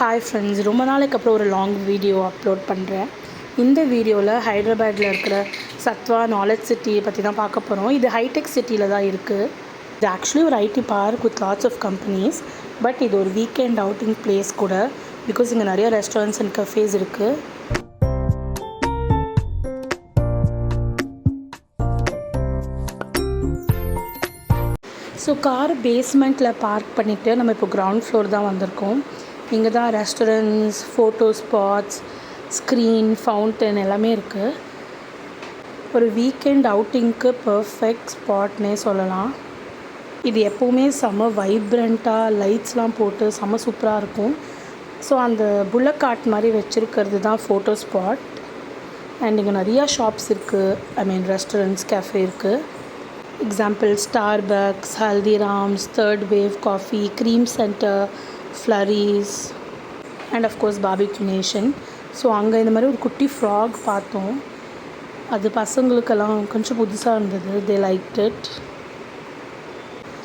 Hi friends, ரொம்ப நாளைக்கு அப்புறம் ஒரு லாங் வீடியோ அப்லோட் பண்ணுறேன். இந்த வீடியோவில் ஹைதராபாத்தில் இருக்கிற சத்வா நாலேஜ் சிட்டியை பற்றி தான் பார்க்க போகிறோம். இது ஹைடெக் சிட்டியில் தான் இருக்குது. இது ஆக்சுவலி ஒரு IT park with lots of companies. But இது ஒரு வீக்கெண்ட் அவுட்டிங் பிளேஸ் கூட, பிகாஸ் இங்கே நிறைய ரெஸ்டாரண்ட்ஸ் அண்ட் கஃபேஸ் இருக்குது. ஸோ கார் பேஸ்மெண்ட்டில் பார்க் பண்ணிவிட்டு நம்ம இப்போ கிரவுண்ட் ஃப்ளோர் தான் வந்திருக்கோம். இங்கே தான் restaurants, photo spots, screen, fountain எல்லாமே இருக்குது. ஒரு வீக்கெண்ட் அவுட்டிங்க்கு பர்ஃபெக்ட் ஸ்பாட்னே சொல்லலாம். இது எப்போவுமே செம்ம வைப்ரண்ட்டாக லைட்ஸ்லாம் போட்டு செம்ம சூப்பராக இருக்கும். ஸோ அந்த புல்லட் கார்ட் மாதிரி வச்சுருக்கிறது தான் ஃபோட்டோ ஸ்பாட். அண்ட் இங்கே நிறையா ஷாப்ஸ் இருக்குது, ரெஸ்டாரண்ட்ஸ், கேஃபே இருக்குது. Example Starbucks, Haldiram's, Third Wave Coffee, Cream Centre, Flurys and of course Barbeque Nation. So அங்கே இந்த மாதிரி ஒரு குட்டி ஃப்ராக் பார்த்தோம். அது பசங்களுக்கெல்லாம் கொஞ்சம் புதுசாக இருந்தது. They like it.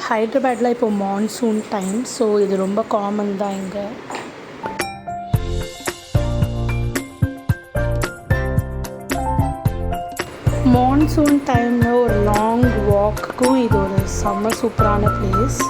ஹைதராபாத்தில் இப்போ மான்சூன் டைம், ஸோ இது ரொம்ப காமன் தான் இங்கே. மான்சூன் டைமில் ஒரு லாங் வாக்குக்கும் இது ஒரு செம்ம சூப்பரான பிளேஸ்.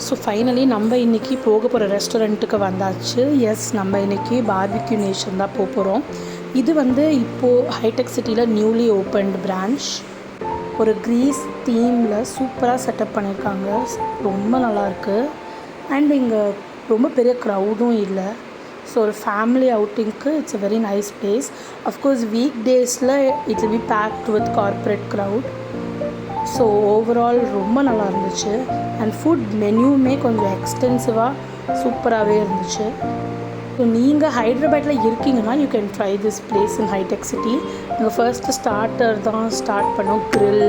ஸோ ஃபைனலி நம்ம இன்றைக்கி போக போகிற ரெஸ்டாரண்ட்டுக்கு வந்தாச்சு. எஸ், நம்ம இன்றைக்கி பார்பிக்யூ நேஷன் தான் போக போகிறோம். இது இப்போது ஹைடெக் சிட்டியில் நியூலி ஓப்பன்டு பிரான்ச். ஒரு க்ரீஸ் தீமில் சூப்பராக செட்டப் பண்ணியிருக்காங்க. ரொம்ப நல்லாயிருக்கு. அண்ட் இங்கே ரொம்ப பெரிய க்ரௌடும் இல்லை. ஸோ ஒரு ஃபேமிலி அவுட்டிங்க்கு it's a very nice place. Of course week டேஸில் it will be packed with corporate crowd. So overall ரொம்ப நல்லா இருந்துச்சு. அண்ட் ஃபுட் மெனுவுமே கொஞ்சம் எக்ஸ்டென்சிவாக சூப்பராகவே இருந்துச்சு. ஸோ நீங்கள் ஹைதராபாத்தில் இருக்கீங்கன்னா you can try this place in ஹைடெக் சிட்டி. நாங்கள் ஃபர்ஸ்ட்டு ஸ்டார்டர் தான் ஸ்டார்ட் பண்ணோம், க்ரில்.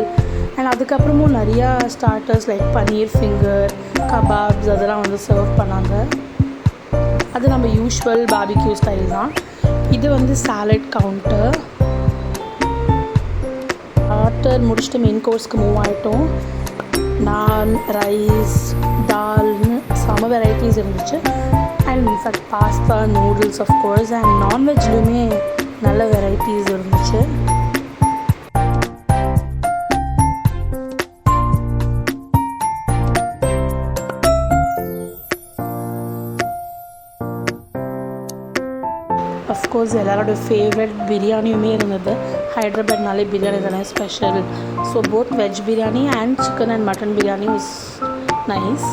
அண்ட் அதுக்கப்புறமும் நிறையா starters like paneer finger, kebabs அதெல்லாம் சர்வ் பண்ணாங்க. அது நம்ம யூஷுவல் பார்பிக்யூ ஸ்டைல் தான். இது சாலட் கவுண்டர். ஸ்டார்டர் முடிச்சுட்டு மெயின் கோர்ஸ்க்கு மூவ் ஆகிட்டோம். நான், ரைஸ், தால்னு செம வெரைட்டிஸ் இருந்துச்சு. And in fact pasta, noodles of course. And நான்வெஜ்லேயுமே நல்ல வெரைட்டிஸ் இருந்துச்சு. அஃப்கோர்ஸ் எல்லாரோட ஃபேவரட் பிரியாணியுமே இருந்தது. ஹைதராபாத்னாலே பிரியாணி தானே special. So both veg biryani and chicken and mutton biryani was nice.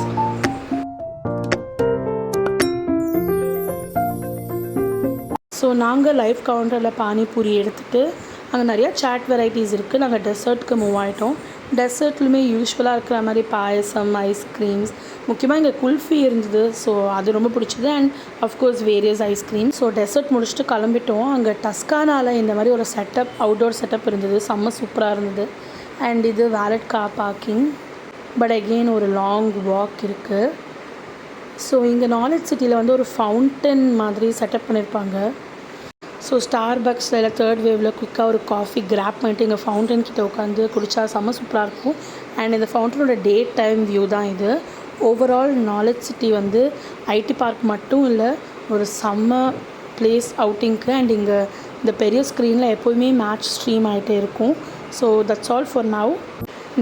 So நாங்கள் லைவ் கவுண்டரில் பானிபூரி எடுத்துகிட்டு அங்கே நிறையா சாட் வெரைட்டிஸ் இருக்குது. நாங்கள் டெசர்ட்க்கு மூவ் ஆகிட்டோம். டெசர்ட்லுமே யூஸ்வலாக இருக்கிற மாதிரி பாயசம், ஐஸ்கிரீம்ஸ், முக்கியமாக இங்கே குல்ஃபி இருந்தது. ஸோ அது ரொம்ப பிடிச்சது. And of course various ice cream. So dessert முடிச்சுட்டு கிளம்பிட்டோம். அங்கே டஸ்கானாவில் இந்த மாதிரி ஒரு செட்டப், அவுட்டோர் செட்டப் இருந்தது. செம்ம சூப்பராக இருந்தது. அண்ட் இது wallet car parking. But again ஒரு லாங் வாக் இருக்குது. ஸோ இங்கே நாலேஜ் சிட்டியில் ஒரு ஃபவுண்டன் மாதிரி செட்டப் பண்ணியிருப்பாங்க. ஸோ ஸ்டார்பக்ஸில் இல்லை தேர்ட் வேவில் குயிக்காக ஒரு காஃபி கிராப் பண்ணிட்டு இங்கே ஃபவுண்டன் கிட்டே உட்காந்து குடித்தா செம்ம சூப்பராக இருக்கும். அண்ட் இந்த ஃபவுண்டனோட டே டைம் வியூ தான் இது. Overall knowledge city IT park மட்டும் இல்லை, ஒரு செம்ம பிளேஸ் அவுட்டிங்க்கு. அண்ட் இங்கே இந்த பெரிய ஸ்க்ரீனில் எப்போயுமே மேட்ச் ஸ்ட்ரீம் ஆகிட்டே இருக்கும். So that's all for now.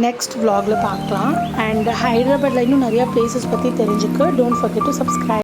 Next vlogல பார்க்கலாம். அண்ட் ஹைதராபாத்தில் இன்னும் நிறையா பிளேசஸ் பற்றி தெரிஞ்சுக்க டோன்ட் ஃபர்கெட் டு சப்ஸ்கிரைப்.